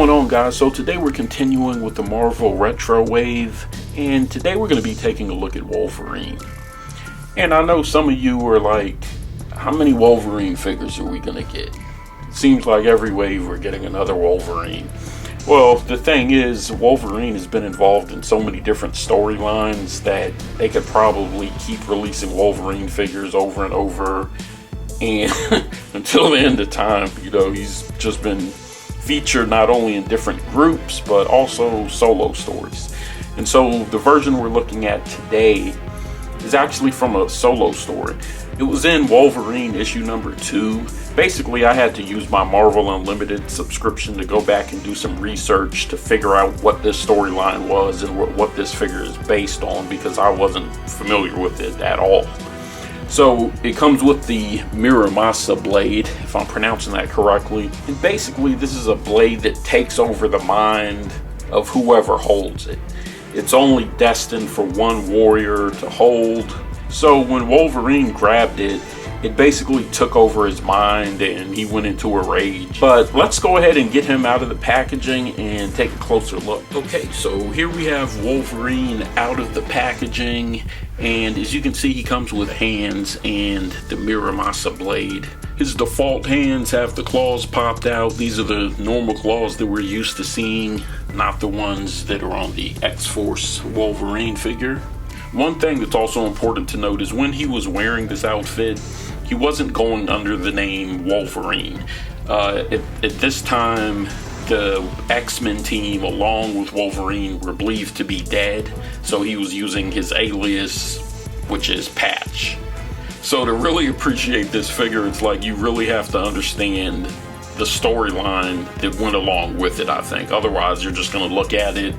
going on, guys? So today we're continuing with the Marvel Retro Wave, and today we're going to be taking a look at Wolverine. And I know some of you are like, how many Wolverine figures are we going to get? It seems like every wave we're getting another Wolverine. Well, the thing is, Wolverine has been involved in so many different storylines that they could probably keep releasing Wolverine figures over and over, and until the end of time. He's just been featured not only in different groups but also solo stories. And so the version we're looking at today is actually from a solo story. It was in Wolverine issue number 2. Basically, I had to use my Marvel Unlimited subscription to go back and do some research to figure out what this storyline was and what this figure is based on, because I wasn't familiar with it at all. So it comes with the Muramasa Blade, if I'm pronouncing that correctly. And basically, this is a blade that takes over the mind of whoever holds it. It's only destined for one warrior to hold. So when Wolverine grabbed it, it basically took over his mind and he went into a rage. But let's go ahead and get him out of the packaging and take a closer look. Okay, so here we have Wolverine out of the packaging, and as you can see, he comes with hands and the Muramasa Blade. His default hands have the claws popped out. These are the normal claws that we're used to seeing, not the ones that are on the X-Force Wolverine figure. One thing that's also important to note is when he was wearing this outfit, he wasn't going under the name Wolverine. At this time, the X-Men team, along with Wolverine, were believed to be dead, so he was using his alias, which is Patch. So to really appreciate this figure, it's like you really have to understand the storyline that went along with it, I think. Otherwise, you're just going to look at it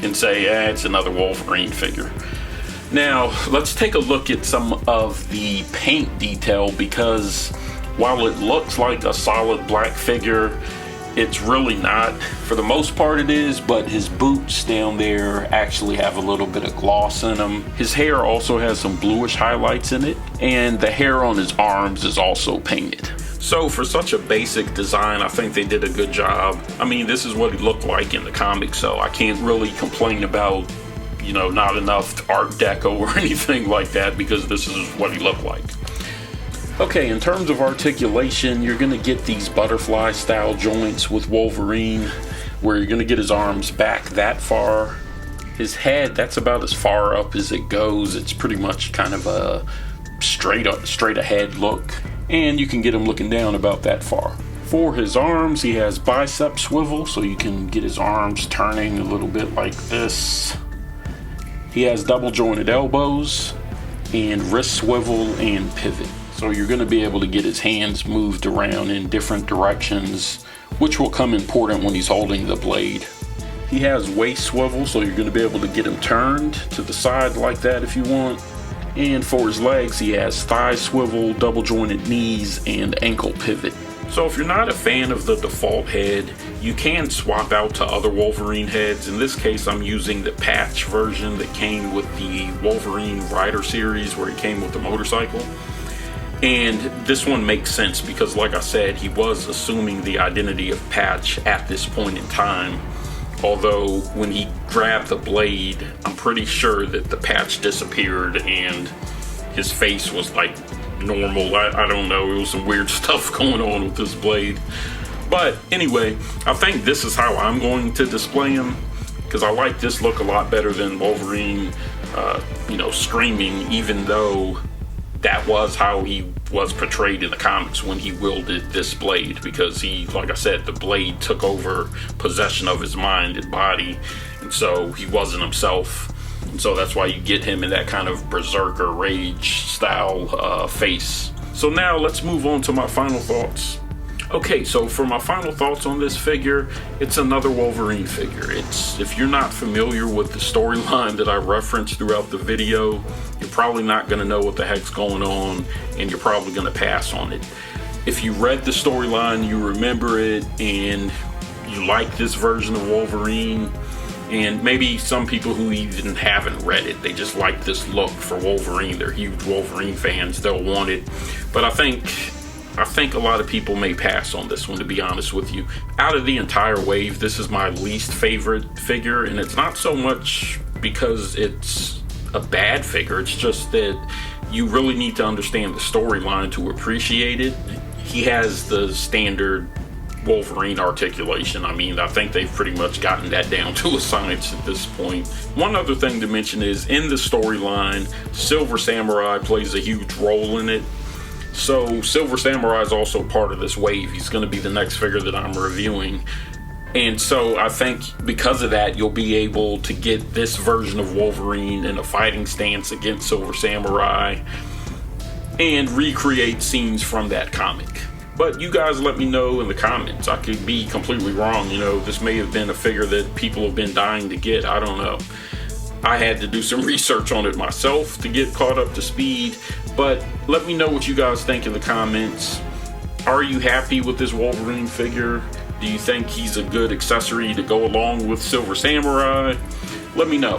and say, it's another Wolverine figure. Now, let's take a look at some of the paint detail, because while it looks like a solid black figure, it's really not. For the most part it is, but his boots down there actually have a little bit of gloss in them. His hair also has some bluish highlights in it, and the hair on his arms is also painted. So for such a basic design, I think they did a good job. I mean, this is what he looked like in the comics, so I can't really complain about not enough Art Deco or anything like that, because this is what he looked like. Okay, in terms of articulation, you're going to get these butterfly style joints with Wolverine, where you're going to get his arms back that far. His head, that's about as far up as it goes. It's pretty much kind of a straight ahead look, and you can get him looking down about that far. For his arms, he has bicep swivel, so you can get his arms turning a little bit like this. He has double jointed elbows and wrist swivel and pivot. So you're going to be able to get his hands moved around in different directions, which will come important when he's holding the blade. He has waist swivel, so you're going to be able to get him turned to the side like that if you want. And for his legs, he has thigh swivel, double jointed knees, and ankle pivot. So if you're not a fan of the default head, you can swap out to other Wolverine heads. In this case, I'm using the Patch version that came with the Wolverine Rider series, where he came with the motorcycle. And this one makes sense because, like I said, he was assuming the identity of Patch at this point in time. Although when he grabbed the blade, I'm pretty sure that the patch disappeared and his face was like normal. I don't know, it was some weird stuff going on with this blade. But anyway, I think this is how I'm going to display him, because I like this look a lot better than Wolverine screaming, even though that was how he was portrayed in the comics when he wielded this blade, because he, like I said, the blade took over possession of his mind and body, and so he wasn't himself. And so that's why you get him in that kind of berserker rage style face. So now let's move on to my final thoughts. Okay, so for my final thoughts on this figure, it's another Wolverine figure. If you're not familiar with the storyline that I referenced throughout the video, you're probably not going to know what the heck's going on, and you're probably going to pass on it. If you read the storyline, you remember it, and you like this version of Wolverine, and maybe some people who even haven't read it, they just like this look for Wolverine. They're huge Wolverine fans, they'll want it. But I think I think a lot of people may pass on this one, to be honest with you. Out of the entire wave, this is my least favorite figure, and it's not so much because it's a bad figure, it's just that you really need to understand the storyline to appreciate it. He has the standard Wolverine articulation. I mean, I think they've pretty much gotten that down to a science at this point. One other thing to mention is, in the storyline, Silver Samurai plays a huge role in it. So Silver Samurai is also part of this wave. He's going to be the next figure that I'm reviewing. And so I think because of that, you'll be able to get this version of Wolverine in a fighting stance against Silver Samurai and recreate scenes from that comic. But you guys let me know in the comments. I could be completely wrong. You know, this may have been a figure that people have been dying to get. I don't know. I had to do some research on it myself to get caught up to speed. But let me know what you guys think in the comments. Are you happy with this Wolverine figure? Do you think he's a good accessory to go along with Silver Samurai? Let me know.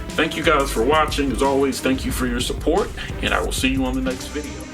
Thank you guys for watching. As always, thank you for your support, and I will see you on the next video.